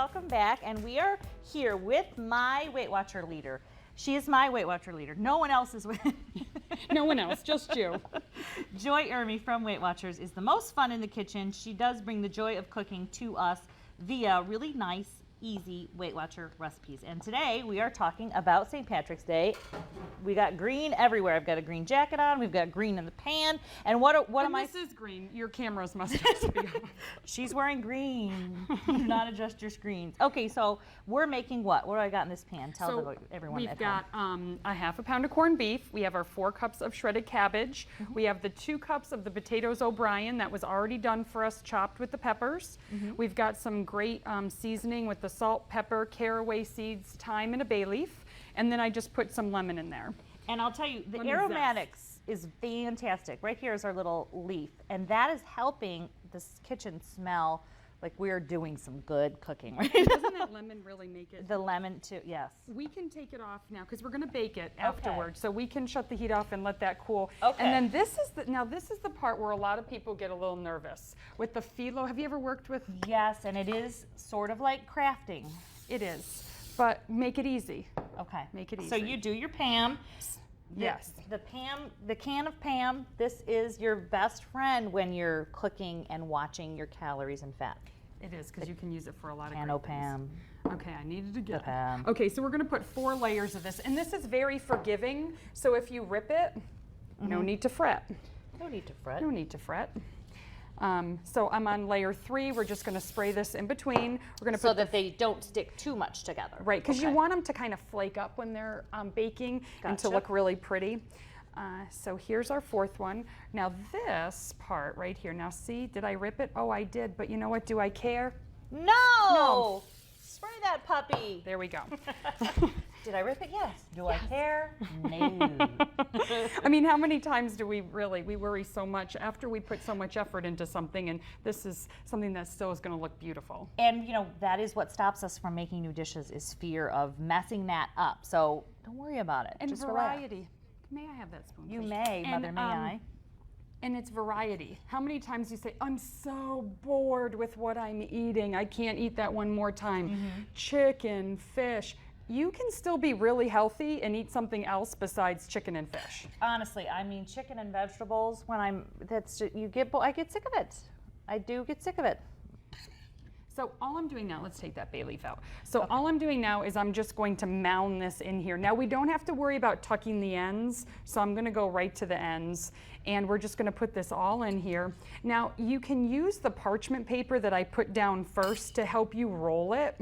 welcome back. And we are here with my Weight Watcher leader. She is my Weight Watcher leader. No one else is with. No one else, just you. Joy Ermy from Weight Watchers is the most fun in the kitchen. She does bring the joy of cooking to us via really nice, easy Weight Watcher recipes. And today we are talking about St. Patrick's Day. We got green everywhere. I've got a green jacket on. We've got green in the pan. And what am I? This is green. Your cameras must just be off. She's wearing green. Do not adjust your screens. Okay, so we're making what? What do I got in this pan? Tell everyone at home. We've got a half a pound of corned beef. We have our 4 cups of shredded cabbage. We have the 2 cups of the potatoes O'Brien that was already done for us, chopped with the peppers. We've got some great seasoning with the salt, pepper, caraway seeds, thyme, and a bay leaf. And then I just put some lemon in there. And I'll tell you, the aromatics is fantastic. Right here is our little leaf, and that is helping this kitchen smell like we're doing some good cooking, right? Doesn't that lemon really make it? The lemon too, yes. We can take it off now because we're going to bake it afterwards. So we can shut the heat off and let that cool. Okay. And then this is the part where a lot of people get a little nervous with the phyllo. Have you ever worked with? Yes, and it is sort of like crafting. It is, but make it easy. Okay. Make it easy. So you do your Pam. Yes. The can of Pam, this is your best friend when you're cooking and watching your calories and fat. It is, because you can use it for a lot of Can great o' things. Pam. Okay, I needed to get it. Pam. Okay, so we're going to put 4 layers of this, and this is very forgiving. So if you rip it, no need to fret. No need to fret. No need to fret. So I'm on layer 3. We're just going to spray this in between. We're going to So that they don't stick too much together. Right, because you want them to kind of flake up when they're baking and to look really pretty. So here's our 4th one. Now this part right here, now see, did I rip it? Oh, I did, but you know what, do I care? No! Spray that puppy. There we go. Did I rip it? Yes. Do I care? No. I mean, how many times do we worry so much after we put so much effort into something, and this is something that still is going to look beautiful. And you know, that is what stops us from making new dishes, is fear of messing that up. So don't worry about it. And just variety. Relax. May I have that spoon? You please? may, Mother, may I? And it's variety. How many times do you say, I'm so bored with what I'm eating. I can't eat that one more time. Chicken, fish. You can still be really healthy and eat something else besides chicken and fish. Honestly, I mean, chicken and vegetables, when I get sick of it. I do get sick of it. So all I'm doing now, let's take that bay leaf out. So all I'm doing now is I'm just going to mound this in here. Now we don't have to worry about tucking the ends, so I'm gonna go right to the ends, and we're just gonna put this all in here. Now you can use the parchment paper that I put down first to help you roll it,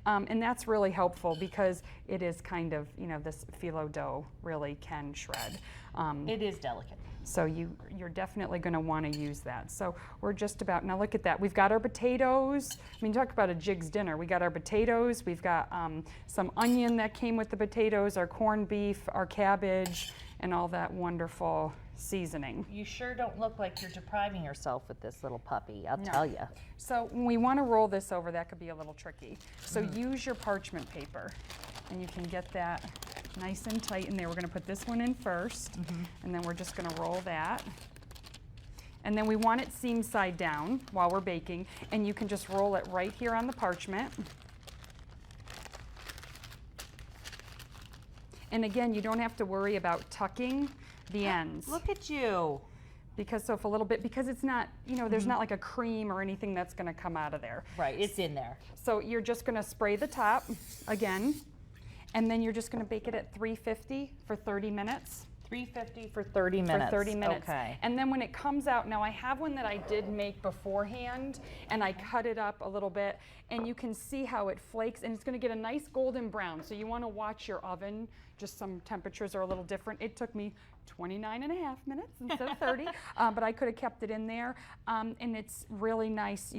and that's really helpful because it is kind of, you know, this phyllo dough really can shred. It is delicate. So you're definitely going to want to use that. So we're just about, now look at that. We've got our potatoes. I mean, talk about a Jiggs dinner. We got our potatoes. We've got some onion that came with the potatoes, our corned beef, our cabbage, and all that wonderful seasoning. You sure don't look like you're depriving yourself with this little puppy, I'll tell you. So when we want to roll this over, that could be a little tricky. So use your parchment paper, and you can get that nice and tight in there. We're going to put this one in first, and then we're just going to roll that. And then we want it seam side down while we're baking, and you can just roll it right here on the parchment. And again, you don't have to worry about tucking the ends. Look at you. Because so if a little bit, because it's not, you know, there's not like a cream or anything that's going to come out of there. Right, it's in there. So you're just going to spray the top again. And then you're just going to bake it at 350 for 30 minutes. 350 for 30 minutes. For 30 minutes. Okay. And then when it comes out, now I have one that I did make beforehand, and I cut it up a little bit, and you can see how it flakes, and it's going to get a nice golden brown. So you want to watch your oven. Just some temperatures are a little different. It took me 29 and a half minutes instead of 30, but I could have kept it in there. And it's really nice.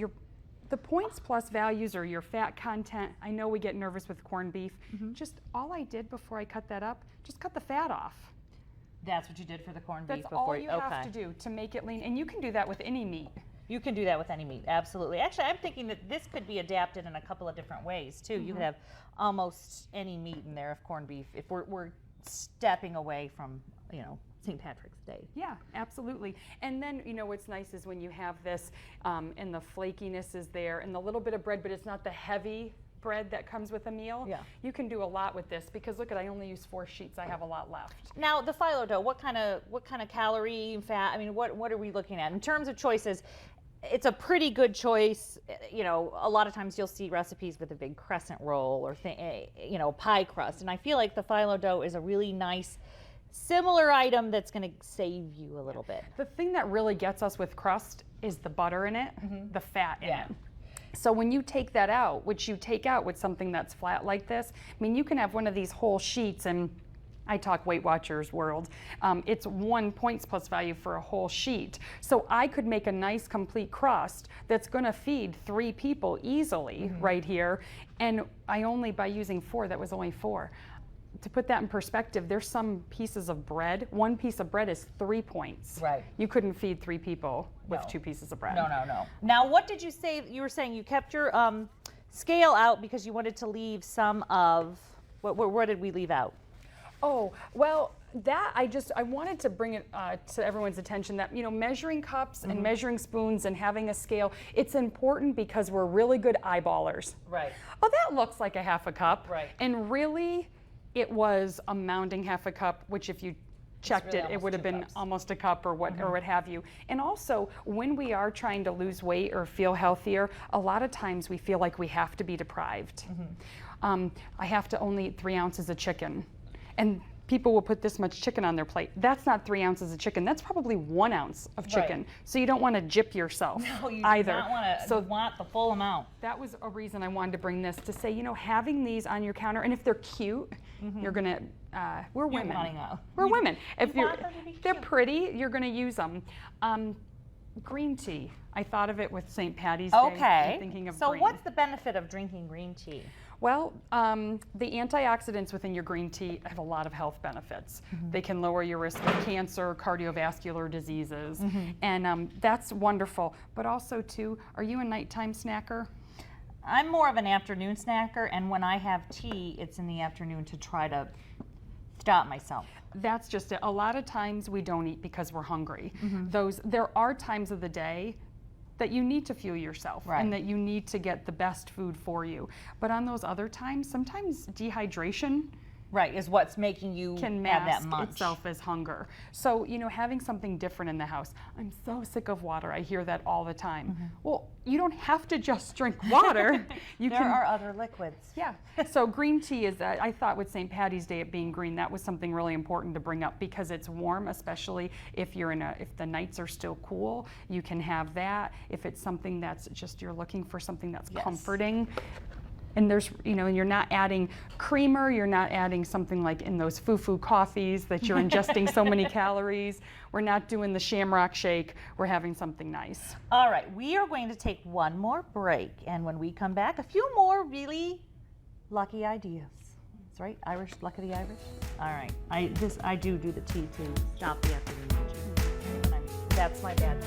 The points plus values or your fat content, I know we get nervous with corned beef. Just all I did before I cut that up, just cut the fat off. That's what you did for the corned beef That's before all you have to do to make it lean. And you can do that with any meat. You can do that with any meat, absolutely. Actually, I'm thinking that this could be adapted in a couple of different ways too. You could have almost any meat in there of corned beef if we're stepping away from, you know, St. Patrick's Day. Yeah, absolutely. And then, you know, what's nice is when you have this and the flakiness is there and the little bit of bread, but it's not the heavy bread that comes with a meal, Yeah. you can do a lot with this because look at, I only use 4 sheets. I have a lot left. Now the phyllo dough, what kind of calorie, fat? I mean, what are we looking at in terms of choices? It's a pretty good choice. You know, a lot of times you'll see recipes with a big crescent roll or you know, pie crust, and I feel like the phyllo dough is a really nice, similar item that's going to save you a little bit. The thing that really gets us with crust is the butter in it, the fat in Yeah. it. So when you take that out, which you take out with something that's flat like this, I mean, you can have one of these whole sheets, and I talk Weight Watchers world. It's 1 points plus value for a whole sheet. So I could make a nice complete crust that's going to feed 3 people easily right here. And I only, by using 4, that was only 4. To put that in perspective, there's some pieces of bread. 1 piece of bread is 3 points. Right. You couldn't feed 3 people with No. 2 pieces of bread. No. Now, what did you say? You were saying you kept your scale out because you wanted to leave some of, what did we leave out? Oh, well, that I wanted to bring it to everyone's attention that, you know, measuring cups and measuring spoons and having a scale, it's important because we're really good eyeballers. Right. Oh, that looks like a half a cup. Right. And really, it was a mounding half a cup, which if you checked really it, it almost would have 2 been cups. almost a cup or what have you. And also, when we are trying to lose weight or feel healthier, a lot of times we feel like we have to be deprived. I have to only eat 3 ounces of chicken. And people will put this much chicken on their plate. That's not 3 ounces of chicken. That's probably 1 ounce of chicken. Right. So you don't want to gyp yourself No, you either. do not want to. So you want the full amount. that was a reason I wanted to bring this to say, you know, having these on your counter, and if they're cute, you're gonna. We're women. wanting a- We're women. you If you're, want them to be they're cute. pretty, you're gonna use them. Green tea. I thought of it with St. Patty's Day. Okay. I'm thinking of so green. what's the benefit of drinking green tea? Well, the antioxidants within your green tea have a lot of health benefits. They can lower your risk of cancer, cardiovascular diseases, and that's wonderful. But also, too, are you a nighttime snacker? I'm more of an afternoon snacker, and when I have tea, it's in the afternoon to try to stop myself. That's just it. A lot of times we don't eat because we're hungry. There are times of the day that you need to fuel yourself Right. and that you need to get the best food for you. But on those other times, sometimes dehydration Right, is what's making you can have mask that munch. itself as hunger. So, you know, having something different in the house. I'm so sick of water. I hear that all the time. Well, you don't have to just drink water. You There can are other liquids. Yeah. So green tea is, I thought with St. Patty's Day it being green, that was something really important to bring up because it's warm, especially if you're if the nights are still cool, you can have that. If it's something that's just, you're looking for something that's Yes. comforting. And there's, you know, you're not adding creamer, you're not adding something like in those foo-foo coffees that you're ingesting so many calories. We're not doing the shamrock shake, we're having something nice. All right, we are going to take one more break, and when we come back, a few more really lucky ideas. That's right, Irish, luck of the Irish. All right, I do the tea too. Stop the afternoon. That's my bad.